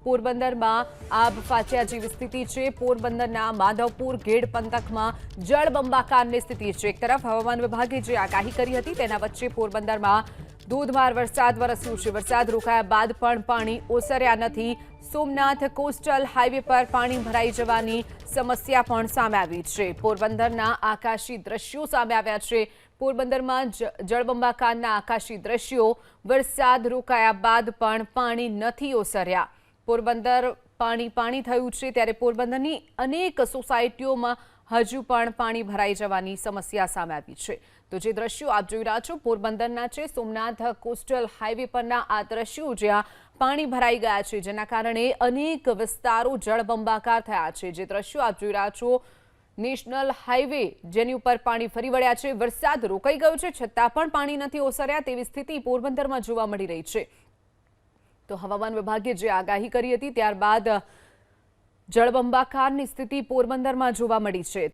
પોરબંદરમાં આબ ફાટ્યા જેવી સ્થિતિ છે। પોરબંદરના માધવપુર ગેડ પંથકમાં જળબંબાકારની સ્થિતિ છે। એક તરફ હવામાન વિભાગે જે આગાહી કરી હતી તેના વચ્ચે પોરબંદરમાં ધોધમાર વરસાદ વરસ્યો છે। વરસાદ રોકાયા બાદ પણ પાણી ઓસર્યા નથી। સોમનાથ કોસ્ટલ હાઈવે પર પાણી ભરાઈ જવાની સમસ્યા પણ સામે આવી છે। પોરબંદરના આકાશી દ્રશ્યો સામે આવ્યા છે। પોરબંદરમાં જળબંબાકારના આકાશી દ્રશ્યો વરસાદ રોકાયા બાદ પણ પાણી નથી ઓસર્યા। પોરબંદર પાણી થયું છે ત્યારે પોરબંદરની અનેક સોસાયટીઓમાં હજુ પણ પાણી ભરાઈ જવાની સમસ્યા સામે આવી છે। તો જે દ્રશ્યો આપ જોઈ રહ્યા છો પોરબંદરના છે। સોમનાથ કોસ્ટલ હાઈવે પરના આ દ્રશ્યો જ્યાં પાણી ભરાઈ ગયા છે જેના કારણે અનેક વિસ્તારો જળબંબાકાર થયા છે। જે દ્રશ્યો આપ જોઈ રહ્યા છો નેશનલ હાઈવે જેની ઉપર પાણી ફરી વળ્યા છે। વરસાદ રોકાઈ ગયો છે છતાં પણ પાણી નથી ઓસર્યા તેવી સ્થિતિ પોરબંદરમાં જોવા મળી રહી છે। તો હવામાન વિભાગે જે આગાહી કરી હતી ત્યારબાદ જળબંબાકારની સ્થિતિ પોરબંદરમાં જોવા મળી છે।